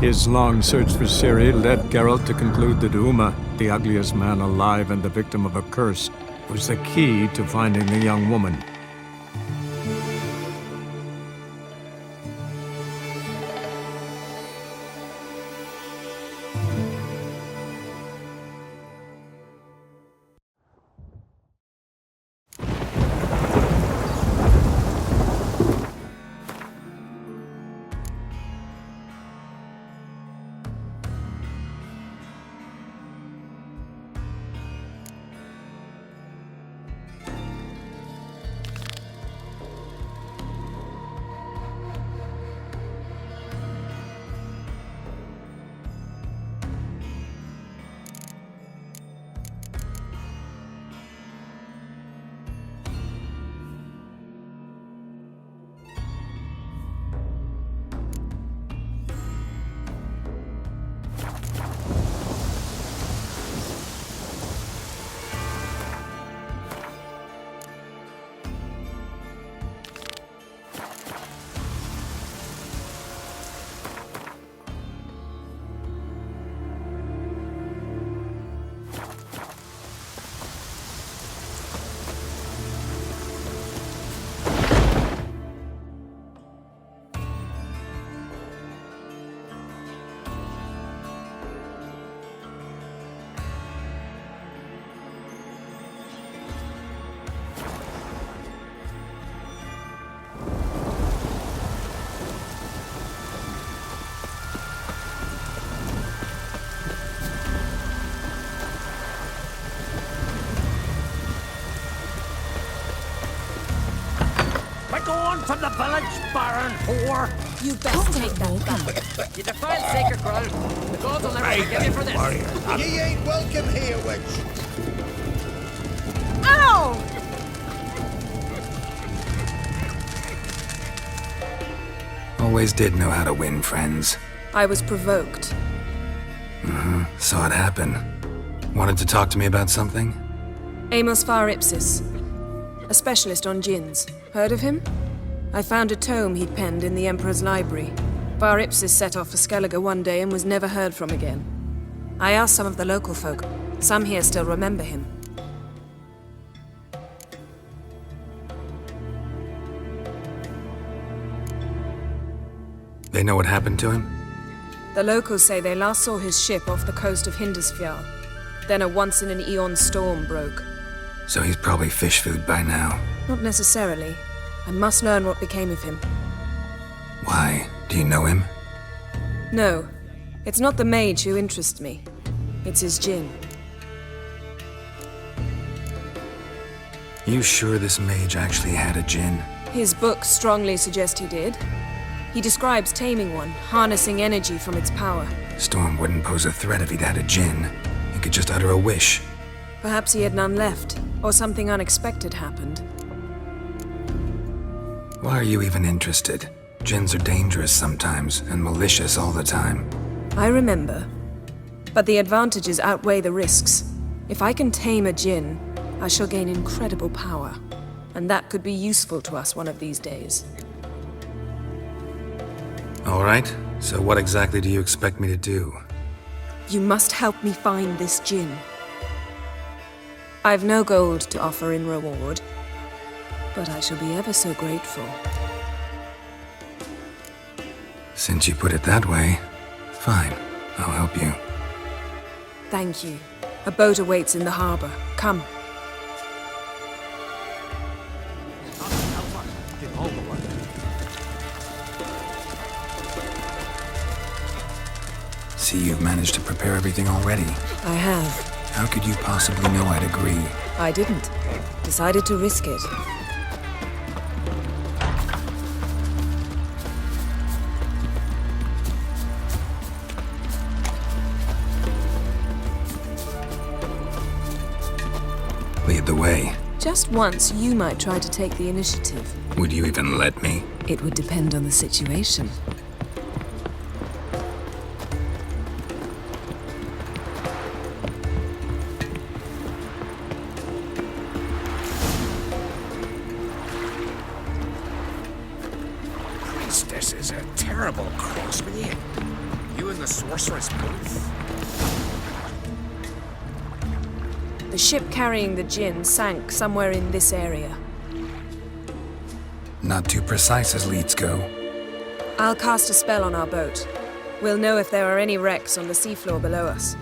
His long search for Ciri led Geralt to conclude that Uma, the ugliest man alive and the victim of a curse, was the key to finding the young woman. From the village, Baron whore! You best take that back. You defiled sacred ground. The gods will never forgive you for this. Ye ain't welcome here, witch! Ow! Always did know how to win friends. I was provoked. Saw it happen. Wanted to talk to me about something? Amos Far Ipsis, a specialist on djinns. Heard of him? I found a tome he'd penned in the Emperor's library. Far Ipsis set off for Skellige one day and was never heard from again. I asked some of the local folk. Some here still remember him. They know what happened to him? The locals say they last saw his ship off the coast of Hindisfjall. Then a once-in-an-eon storm broke. So he's probably fish food by now. Not necessarily. I must learn what became of him. Why? Do you know him? No. It's not the mage who interests me. It's his djinn. You sure this mage actually had a djinn? His books strongly suggest he did. He describes taming one, harnessing energy from its power. Storm wouldn't pose a threat if he'd had a djinn. He could just utter a wish. Perhaps he had none left, or something unexpected happened. Why are you even interested? Djinns are dangerous sometimes, and malicious all the time. I remember. But the advantages outweigh the risks. If I can tame a djinn, I shall gain incredible power. And that could be useful to us one of these days. All right, so what exactly do you expect me to do? You must help me find this djinn. I've no gold to offer in reward, but I shall be ever so grateful. Since you put it that way, fine, I'll help you. Thank you. A boat awaits in the harbor. Come. See, you've managed to prepare everything already. I have. How could you possibly know I'd agree? I didn't. Decided to risk it. Lead the way. Just once, you might try to take the initiative. Would you even let me? It would depend on the situation. Priestess is a terrible cross with you. You in the sorceress booth? The ship carrying the Jinn sank somewhere in this area. Not too precise as leads go. I'll cast a spell on our boat. We'll know if there are any wrecks on the seafloor below us.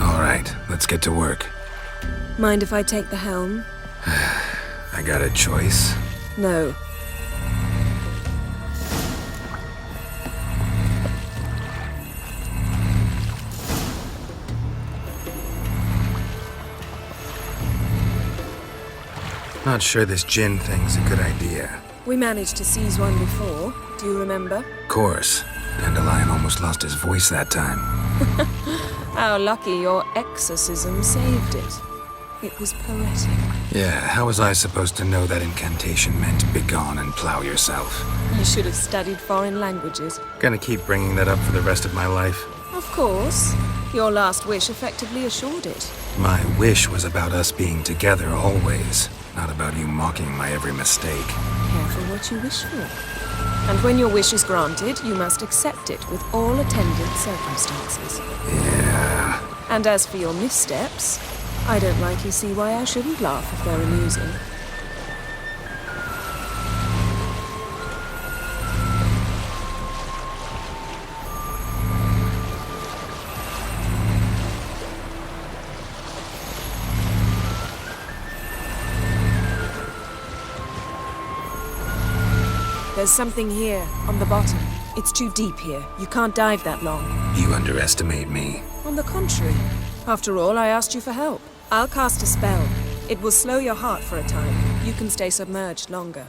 All right, let's get to work. Mind if I take the helm? I got a choice. No. Not sure this Jinn thing's a good idea. We managed to seize one before. Do you remember? Course. Dandelion almost lost his voice that time. How lucky your exorcism saved it. It was poetic. Yeah, how was I supposed to know that incantation meant begone and plow yourself? You should have studied foreign languages. Gonna keep bringing that up for the rest of my life. Of course. Your last wish effectively assured it. My wish was about us being together always, not about you mocking my every mistake. Careful what you wish for. And when your wish is granted, you must accept it with all attendant circumstances. Yeah. And as for your missteps, I don't rightly see why I shouldn't laugh if they're amusing. There's something here, on the bottom. It's too deep here. You can't dive that long. You underestimate me. On the contrary. After all, I asked you for help. I'll cast a spell. It will slow your heart for a time. You can stay submerged longer.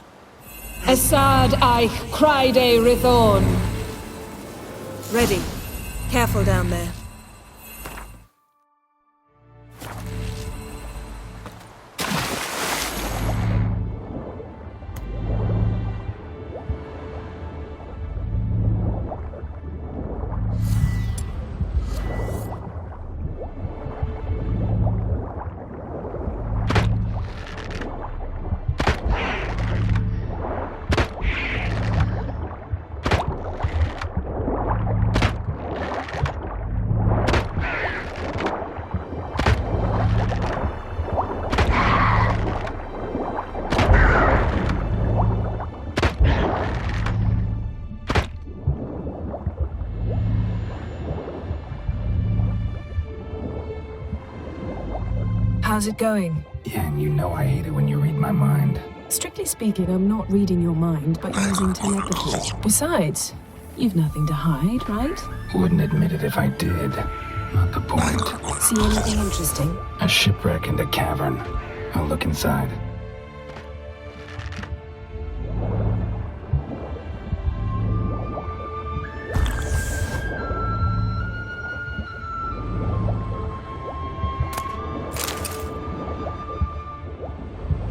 Assad Eich Cryde Rithorn. Ready. Careful down there. How's it going? Yeah, and you know I hate it when you read my mind. Strictly speaking, I'm not reading your mind, but using telepathy. Besides, you've nothing to hide, right? Wouldn't admit it if I did. Not the point. See anything interesting? A shipwreck and a cavern. I'll look inside.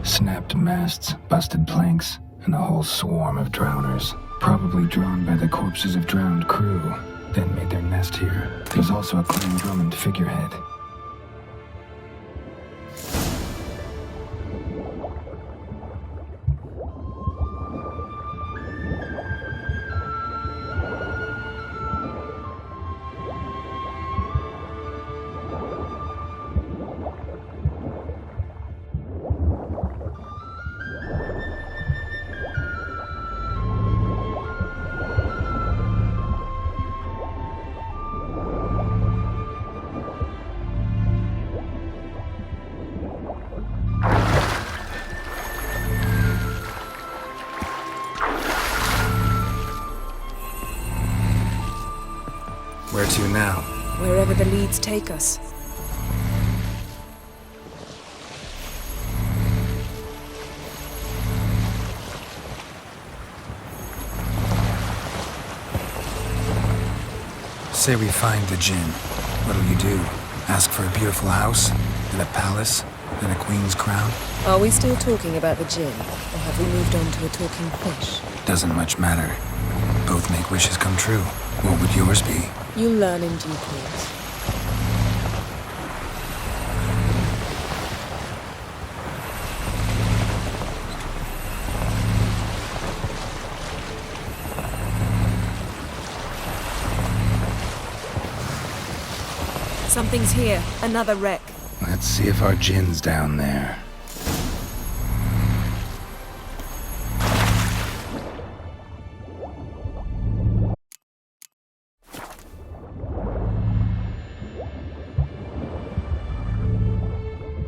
Snapped masts, busted planks, and a whole swarm of drowners. Probably drawn by the corpses of drowned crew, then made their nest here. There's also a Clan Drummond figurehead. Where to now? Wherever the leads take us. Say we find the Jinn. What'll you do? Ask for a beautiful house? And a palace? And a queen's crown? Are we still talking about the Jinn? Or have we moved on to a talking fish? Doesn't much matter. Both make wishes come true. What would yours be? You'll learn in due course. Something's here. Another wreck. Let's see if our Jin's down there.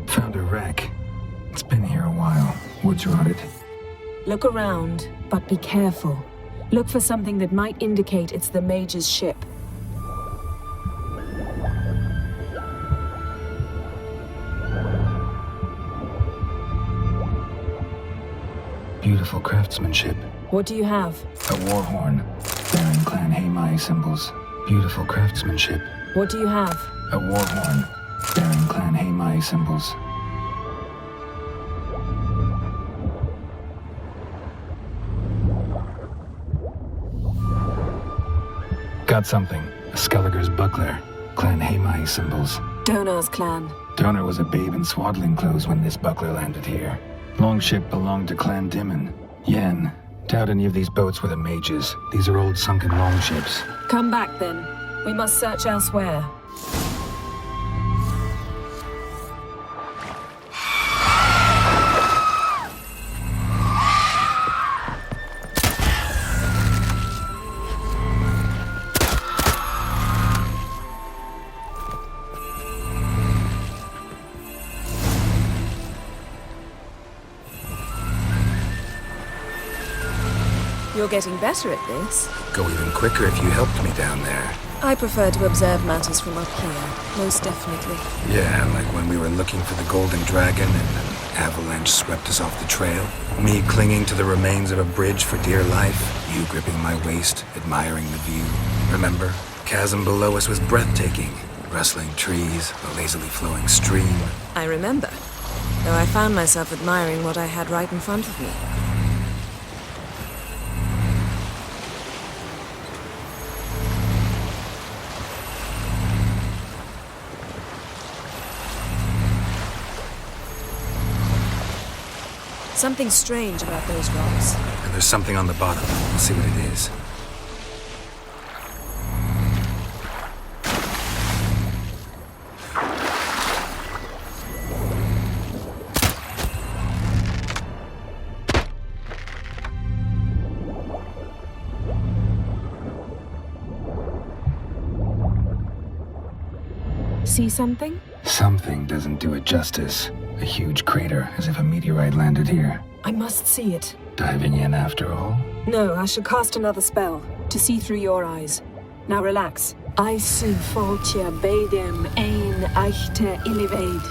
Found a wreck. It's been here a while. Wood's rotted. Look around, but be careful. Look for something that might indicate it's the Mage's ship. Beautiful craftsmanship. What do you have? A war horn, bearing Clan Heimai symbols. Beautiful craftsmanship. What do you have? A war horn, bearing Clan Heimai symbols. Got something. A Skelliger's buckler. Clan Heimai symbols. Donar's clan. Donar was a babe in swaddling clothes when this buckler landed here. Longship belonged to Clan Dimon. Yen. Doubt any of these boats were the mages. These are old sunken longships. Come back then. We must search elsewhere. You're getting better at this. Go even quicker if you helped me down there. I prefer to observe matters from up here, most definitely. Yeah, like when we were looking for the Golden Dragon and an avalanche swept us off the trail. Me clinging to the remains of a bridge for dear life. You gripping my waist, admiring the view. Remember? Chasm below us was breathtaking. Rustling trees, a lazily flowing stream. I remember, though I found myself admiring what I had right in front of me. Something strange about those rocks. And there's something on the bottom. We'll see what it is. See something? Something doesn't do it justice. A huge crater, as if a meteorite landed here. I must see it. Diving in after all? No, I should cast another spell to see through your eyes. Now relax. I su foltia bedem ein eichte illivaid.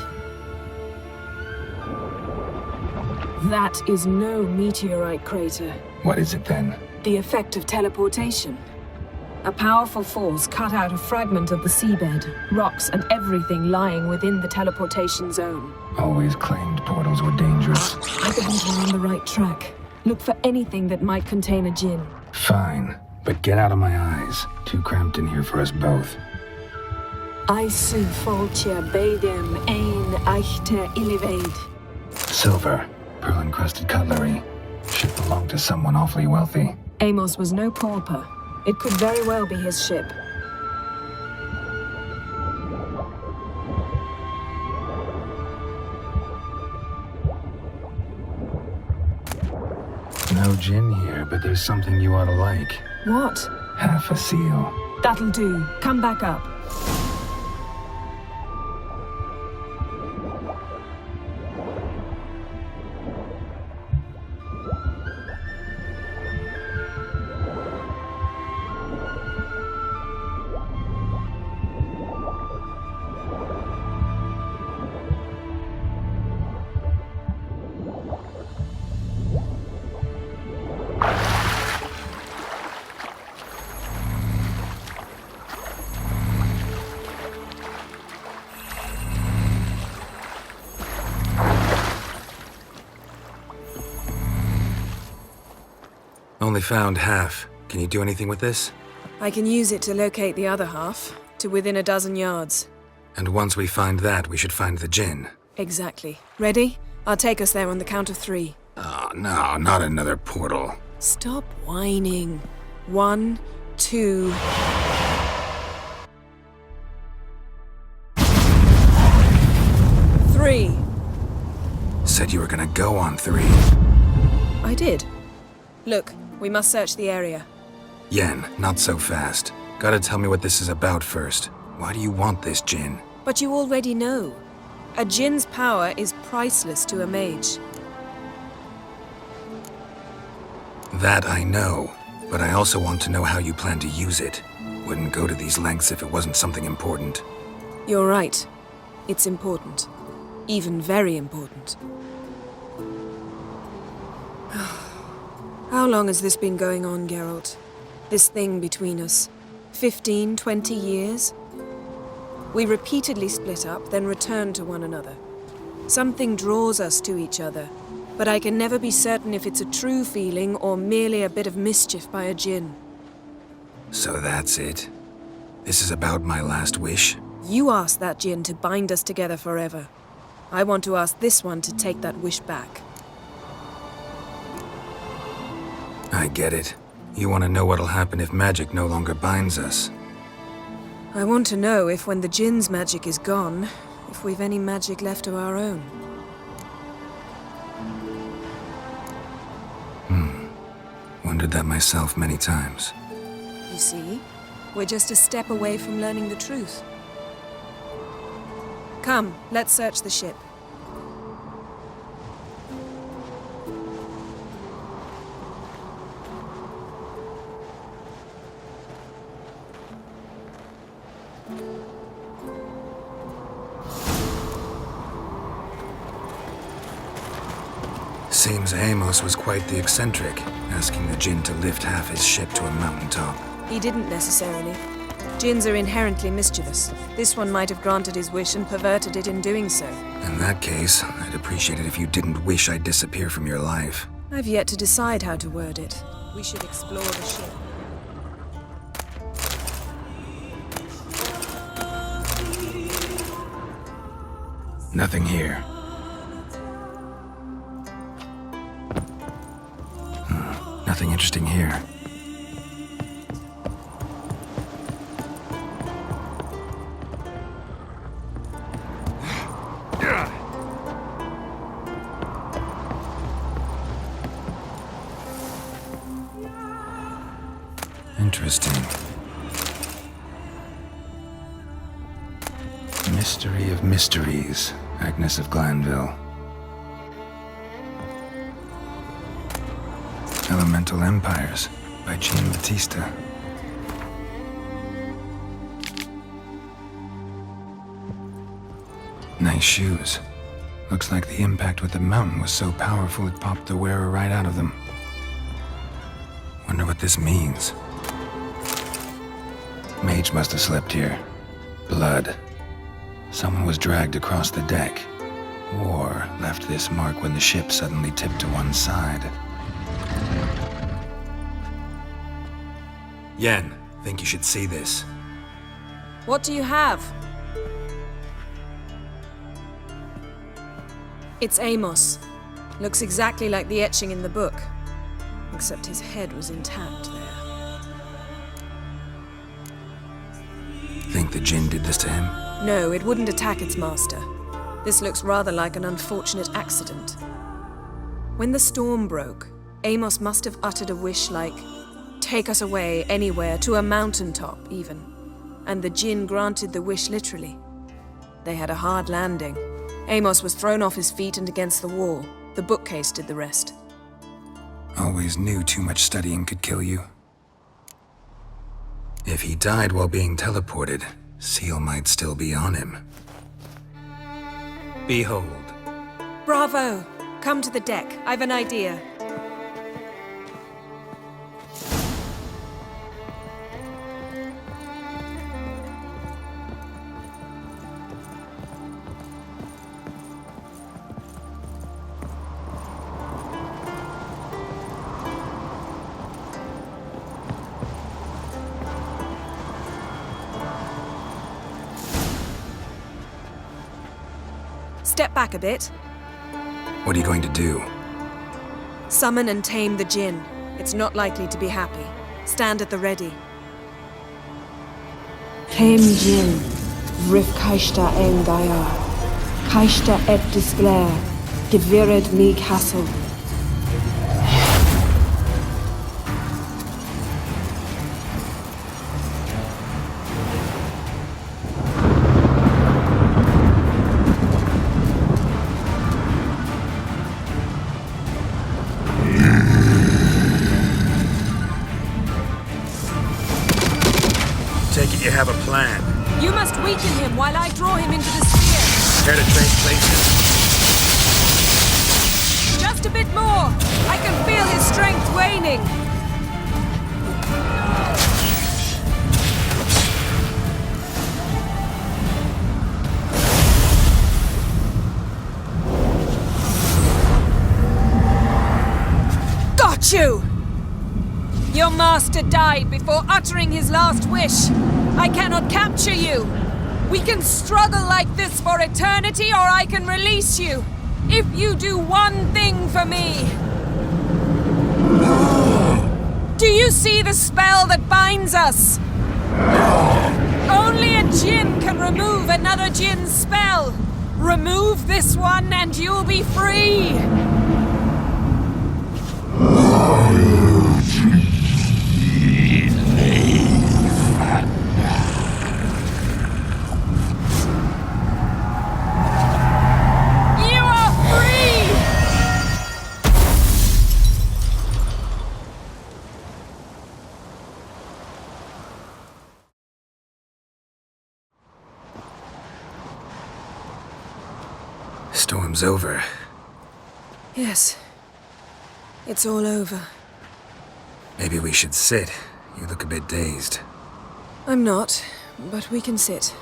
That is no meteorite crater. What is it then? The effect of teleportation. A powerful force cut out a fragment of the seabed, rocks and everything lying within the teleportation zone. Always claimed portals were dangerous. I believe we're on the right track. Look for anything that might contain a djinn. Fine, but get out of my eyes. Too cramped in here for us both. I su foltia bedem ein eichte illivaid. Silver, pearl-encrusted cutlery. Should belong to someone awfully wealthy. Amos was no pauper. It could very well be his ship. No gin here, but there's something you ought to like. What? Half a seal. That'll do. Come back up. Only found half. Can you do anything with this? I can use it to locate the other half, to within a dozen yards. And once we find that, we should find the gin. Exactly. Ready? I'll take us there on the count of 3. Oh, no, not another portal. Stop whining. 1, 2... you were gonna go on 3. I did. Look, we must search the area. Yen, not so fast. Gotta tell me what this is about first. Why do you want this Jinn? But you already know. A Jinn's power is priceless to a mage. That I know, but I also want to know how you plan to use it. Wouldn't go to these lengths if it wasn't something important. You're right. It's important. Even very important. How long has this been going on, Geralt? This thing between us? 15, 20 years? We repeatedly split up, then returned to one another. Something draws us to each other, but I can never be certain if it's a true feeling or merely a bit of mischief by a Jinn. So that's it? This is about my last wish? You asked that Jinn to bind us together forever. I want to ask this one to take that wish back. I get it. You want to know what'll happen if magic no longer binds us. I want to know if when the Jinn's magic is gone, if we've any magic left of our own. Wondered that myself many times. You see, we're just a step away from learning the truth. Come, let's search the ship. Seems Amos was quite the eccentric, asking the Jinn to lift half his ship to a mountaintop. He didn't necessarily. Jinns are inherently mischievous. This one might have granted his wish and perverted it in doing so. In that case, I'd appreciate it if you didn't wish I'd disappear from your life. I've yet to decide how to word it. We should explore the ship. Nothing here. Nothing interesting here. Interesting. Mystery of Mysteries, Agnes of Glanville. Elemental Empires by Jean Batista. Nice shoes. Looks like the impact with the mountain was so powerful it popped the wearer right out of them. Wonder what this means. Mage must have slept here. Blood. Someone was dragged across the deck. Or left this mark when the ship suddenly tipped to one side. Yen, think you should see this. What do you have? It's Amos. Looks exactly like the etching in the book. Except his head was intact there. Think the Jinn did this to him? No, it wouldn't attack its master. This looks rather like an unfortunate accident. When the storm broke, Amos must have uttered a wish like, "Take us away, anywhere, to a mountaintop, even." And the Jinn granted the wish literally. They had a hard landing. Amos was thrown off his feet and against the wall. The bookcase did the rest. Always knew too much studying could kill you. If he died while being teleported, Seal might still be on him. Behold. Bravo! Come to the deck. I've an idea. Step back a bit. What are you going to do? Summon and tame the Jinn. It's not likely to be happy. Stand at the ready. Tame Jinn, Rif Kaishta Engaya, Kaishta et Disglair, Gevired mig Hassel. Take it you have a plan. You must weaken him while I draw him into the sphere. Care to trade places? Just a bit more. I can feel his strength waning. Got you! Your master died before uttering his last wish. I cannot capture you. We can struggle like this for eternity, or I can release you. If you do one thing for me. Do you see the spell that binds us? Only a djinn can remove another djinn's spell. Remove this one and you'll be free. Storm's over. Yes. It's all over. Maybe we should sit. You look a bit dazed. I'm not, but we can sit.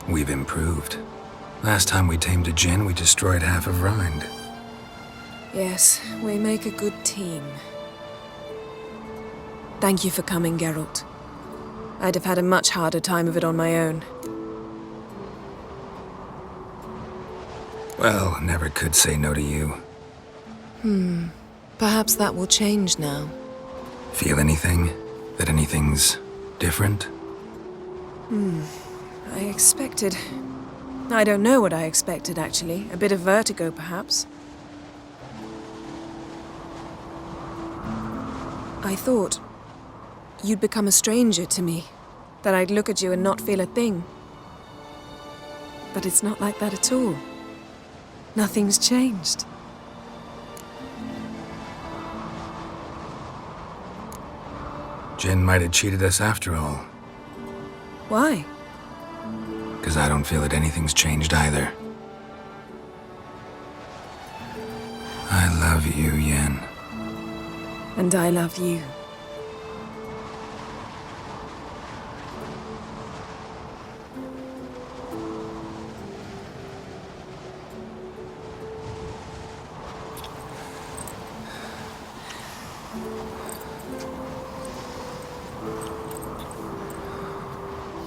We've improved. Last time we tamed a djinn, we destroyed half of Rind. Yes, we make a good team. Thank you for coming, Geralt. I'd have had a much harder time of it on my own. Well, never could say no to you. Perhaps that will change now. Feel anything? That anything's different? I expected... I don't know what I expected, actually. A bit of vertigo, perhaps. I thought you'd become a stranger to me, that I'd look at you and not feel a thing. But it's not like that at all. Nothing's changed. Jinn might have cheated us after all. Why? Because I don't feel that anything's changed either. I love you, Yen. And I love you.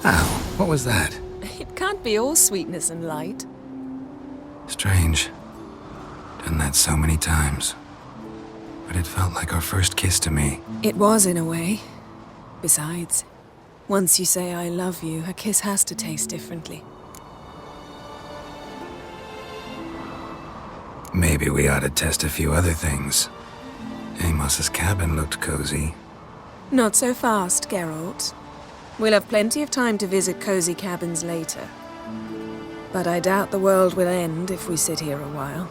Ow, what was that? It can't be all sweetness and light. Strange. Done that so many times. But it felt like our first kiss to me. It was, in a way. Besides, once you say I love you, a kiss has to taste differently. Maybe we ought to test a few other things. Amos's cabin looked cozy. Not so fast, Geralt. We'll have plenty of time to visit cozy cabins later. But I doubt the world will end if we sit here a while.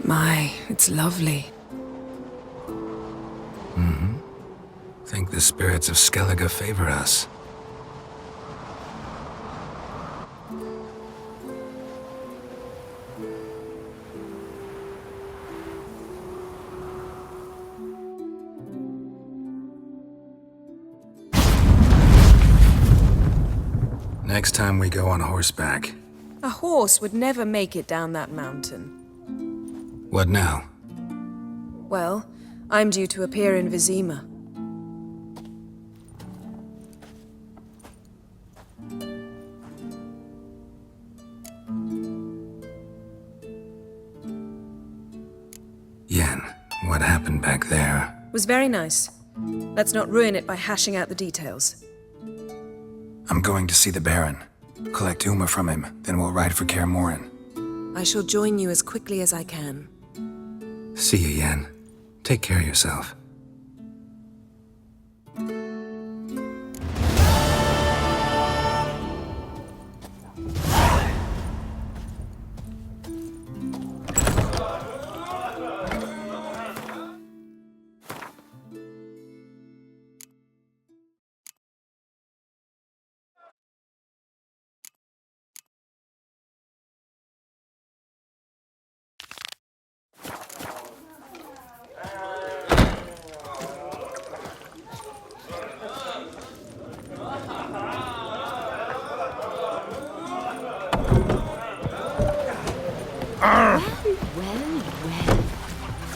My, it's lovely. Think the spirits of Skellige favor us. Next time we go on horseback. A horse would never make it down that mountain. What now? Well, I'm due to appear in Vizima. happened back there. Was very nice. Let's not ruin it by hashing out the details. I'm going to see the Baron. Collect Uma from him, then we'll ride for Kaer Morhen. I shall join you as quickly as I can. See you, Yen. Take care of yourself.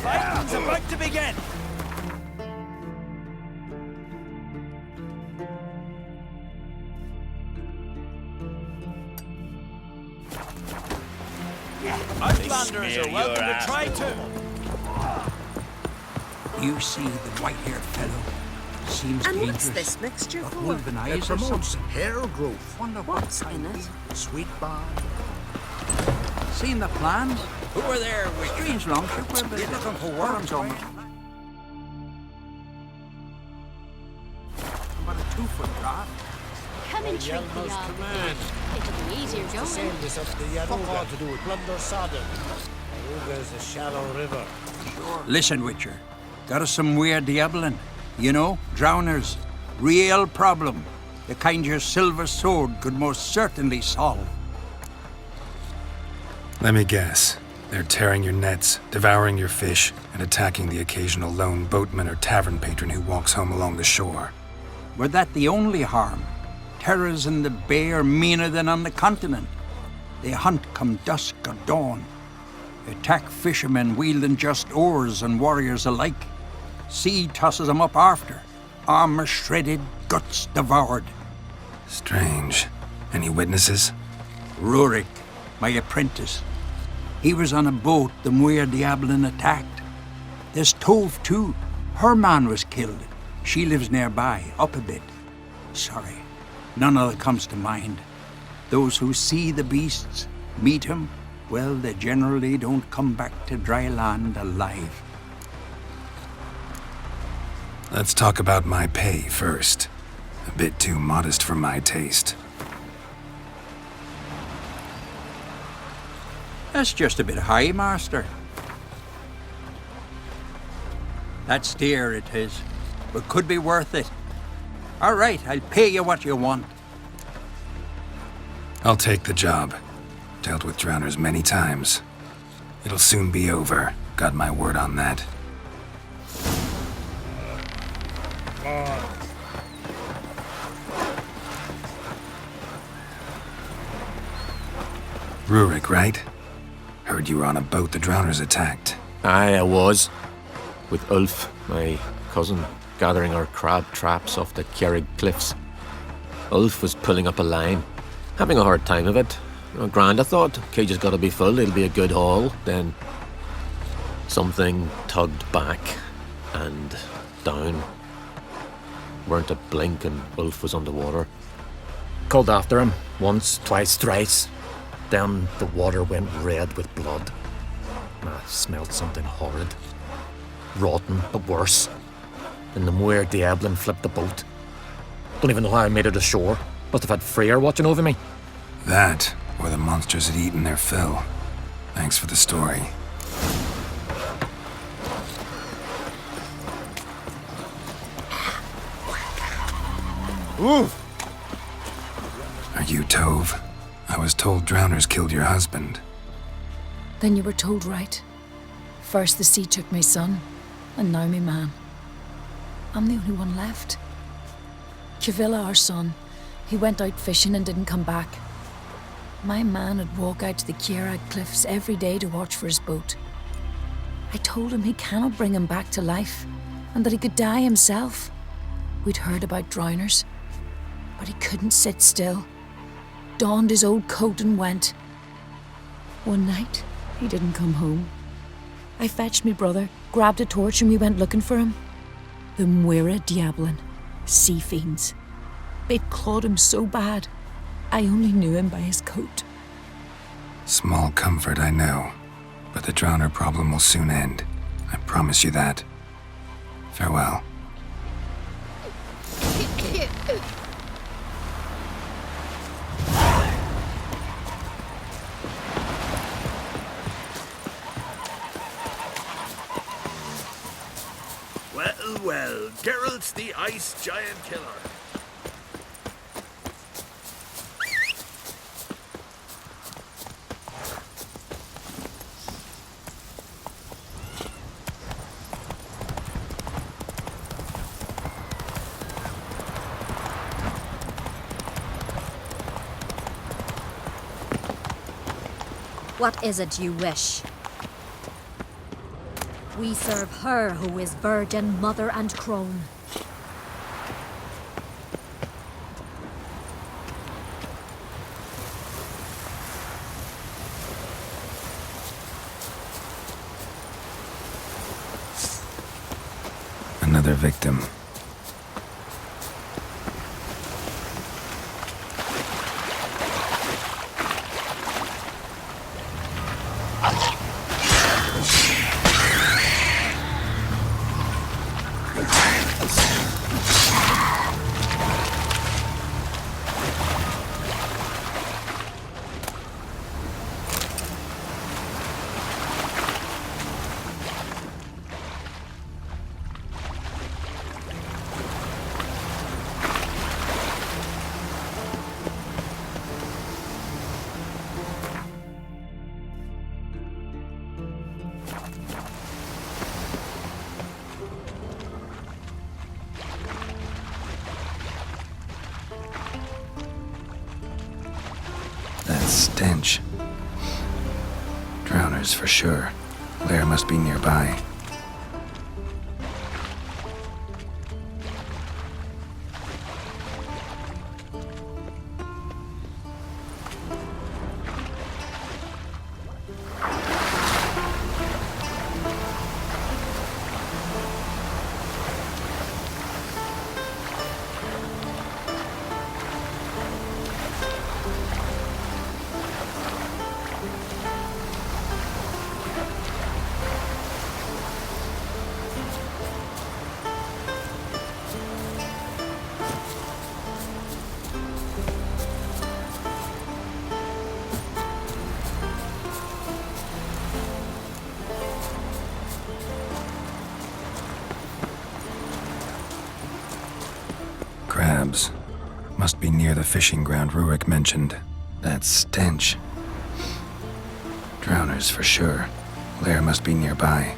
Fighting's about to begin! Outlanders are welcome to try too. You see the white-haired fellow? Seems And dangerous. what's this mixture Got for? wolven eyes It or promotes something. hair growth. Wonder What's what in kind. it? Sweet bar. Seen the plans? Who were there with strange longship? We're busy looking for worms on it. About a 2-foot draft. Come and treat the yard. It'll be easier going. Send this up the Yaruga to do with Plunder Sodden. Yaruga's a shallow river. Listen, Witcher. Got us some weird diabling. You know, drowners. Real problem. The kind your silver sword could most certainly solve. Let me guess. They're tearing your nets, devouring your fish, and attacking the occasional lone boatman or tavern patron who walks home along the shore. Were that the only harm? Terrors in the bay are meaner than on the continent. They hunt come dusk or dawn. Attack fishermen wielding just oars and warriors alike. Sea tosses them up after. Armor shredded, guts devoured. Strange. Any witnesses? Rurik, my apprentice. He was on a boat the Muir Diablin attacked. There's Tove, too. Her man was killed. She lives nearby, up a bit. Sorry, none of that comes to mind. Those who see the beasts, meet him, well, they generally don't come back to dry land alive. Let's talk about my pay first. A bit too modest for my taste. That's just a bit high, master. That's dear, it is, but could be worth it. All right, I'll pay you what you want. I'll take the job. Dealt with drowners many times. It'll soon be over. Got my word on that. Rurik, right? Heard you were on a boat the drowners attacked. Aye, I was. With Ulf, my cousin, gathering our crab traps off the Kjerrig cliffs. Ulf was pulling up a line, having a hard time of it. Grand, I thought. Cage has got to be full, it'll be a good haul. Then something tugged back and down. Weren't a blink and Ulf was underwater. Called after him, once, twice, thrice. Then the water went red with blood. I smelled something horrid. Rotten, but worse. Then the Muir Diablin flipped the boat. Don't even know how I made it ashore. Must have had Freyr watching over me. That, or the monsters had eaten their fill. Thanks for the story. Oof! Are you Tove? I was told drowners killed your husband. Then you were told right. First the sea took my son, and now me man. I'm the only one left. Chavilla, our son, he went out fishing and didn't come back. My man would walk out to the Kjerrig cliffs every day to watch for his boat. I told him he cannot bring him back to life, and that he could die himself. We'd heard about drowners, but he couldn't sit still. Donned his old coat and went. One night, he didn't come home. I fetched me brother, grabbed a torch, and we went looking for him. The Muira Diablin, sea fiends. They'd clawed him so bad, I only knew him by his coat. Small comfort, I know. But the drowner problem will soon end. I promise you that. Farewell. Well, Geralt's the ice giant killer. What is it you wish? We serve her who is virgin, mother, and crone. Another victim. That stench. Drowners for sure. Lair must be nearby. Crabs. Must be near the fishing ground Rurik mentioned. That stench. Drowners for sure. Lair must be nearby.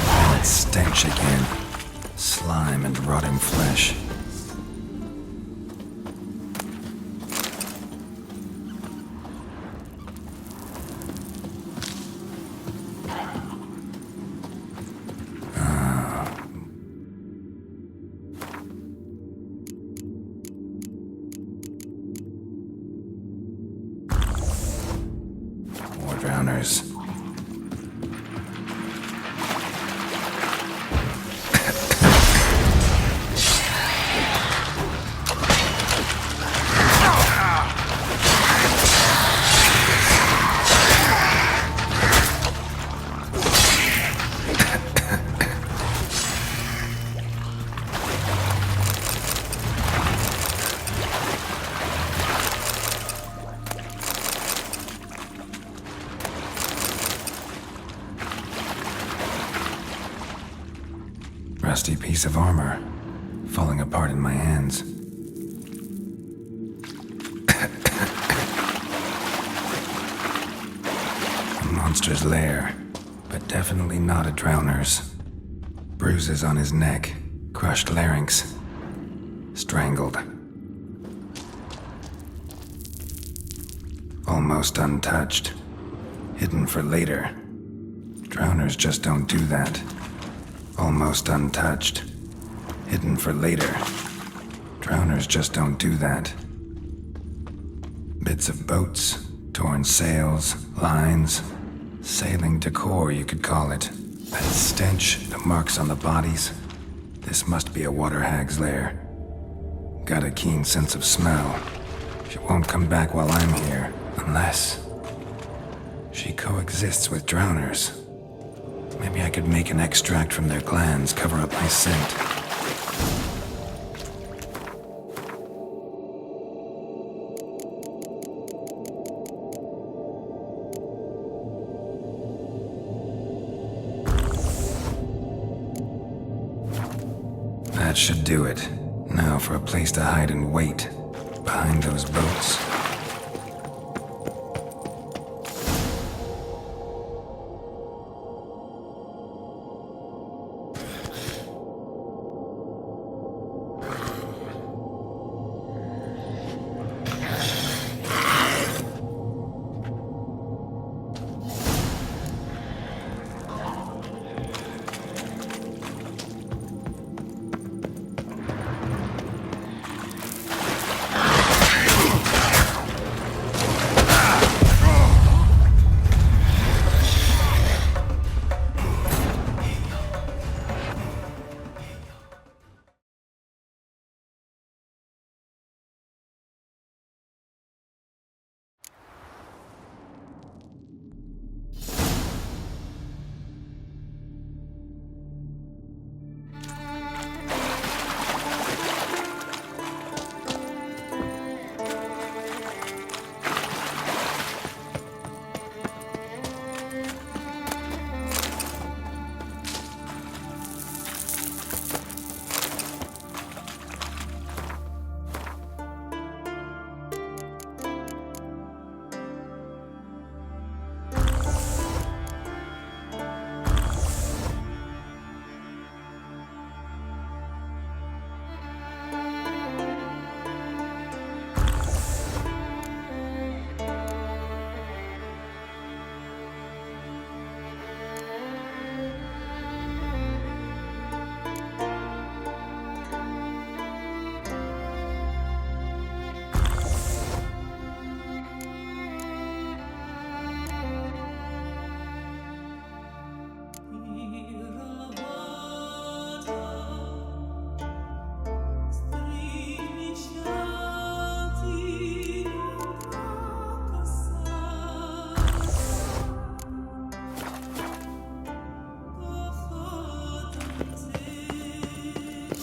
That stench again. Slime and rotting flesh. More drowners. Rusty piece of armor, falling apart in my hands. A monster's lair, but definitely not a drowner's. Bruises on his neck, crushed larynx, strangled. Almost untouched. Hidden for later. Drowners just don't do that. Almost untouched. Hidden for later. Drowners just don't do that. Bits of boats, torn sails, lines, sailing decor, you could call it. That stench, the marks on the bodies. This must be a water hag's lair. Got a keen sense of smell. She won't come back while I'm here, unless she coexists with drowners. Maybe I could make an extract from their glands, cover up my scent. That should do it. Now for a place to hide and wait. Behind those boats.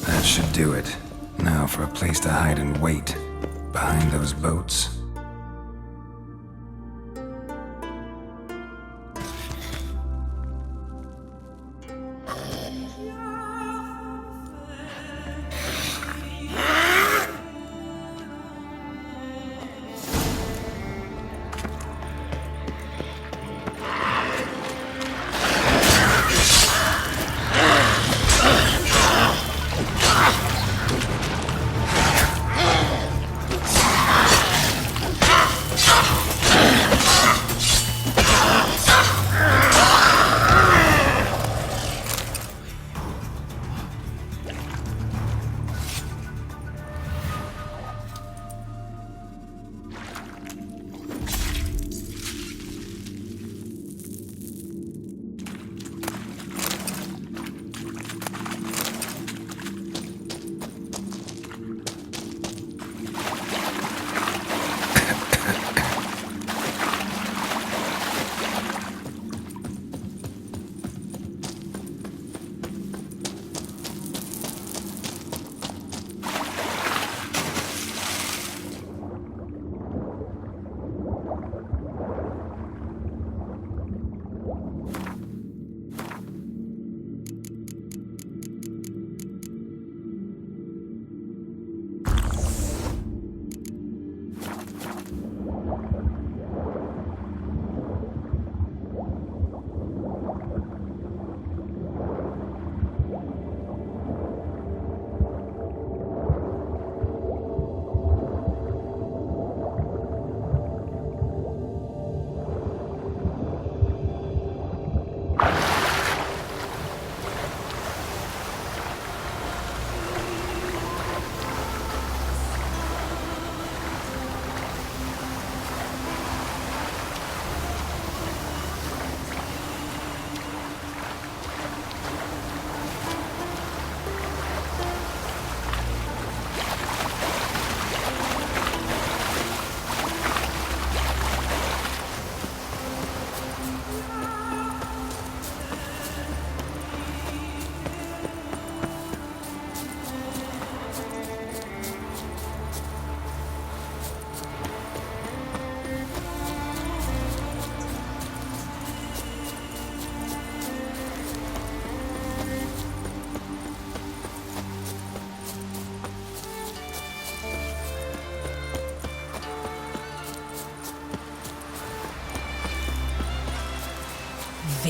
That should do it. Now for a place to hide and wait. Behind those boats.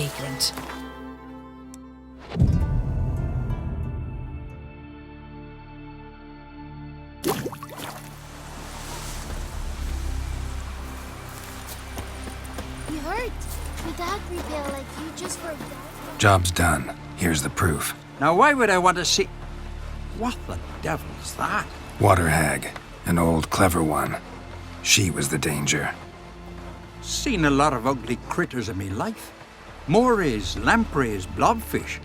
vagrant. You hurt. The dog repel like you just forgot. Job's done. Here's the proof. Now, why would I want to see... What the devil's that? Water hag. An old, clever one. She was the danger. Seen a lot of ugly critters in me life. Morays, lampreys, blobfish.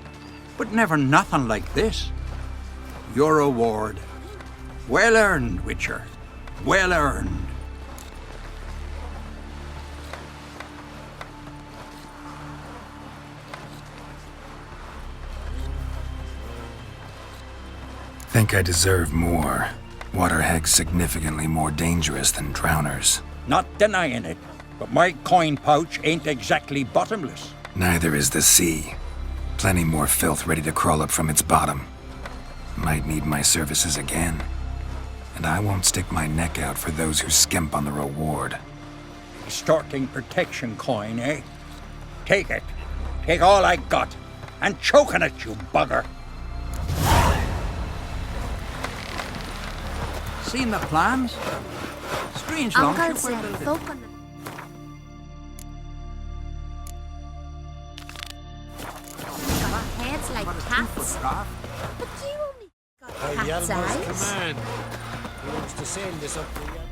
But never nothing like this. Your reward. Well earned, Witcher. Well earned. Think I deserve more. Water hags significantly more dangerous than drowners. Not denying it, but my coin pouch ain't exactly bottomless. Neither is the sea. Plenty more filth ready to crawl up from its bottom. Might need my services again. And I won't stick my neck out for those who skimp on the reward. Extorting protection coin, eh? Take it. Take all I got. And choke on it, you bugger. Seen the plans? Strange Uncle longship we're said building. folk on the... Got heads like cats. But you only got By cat's Yalma's eyes. command, he wants to sail this up the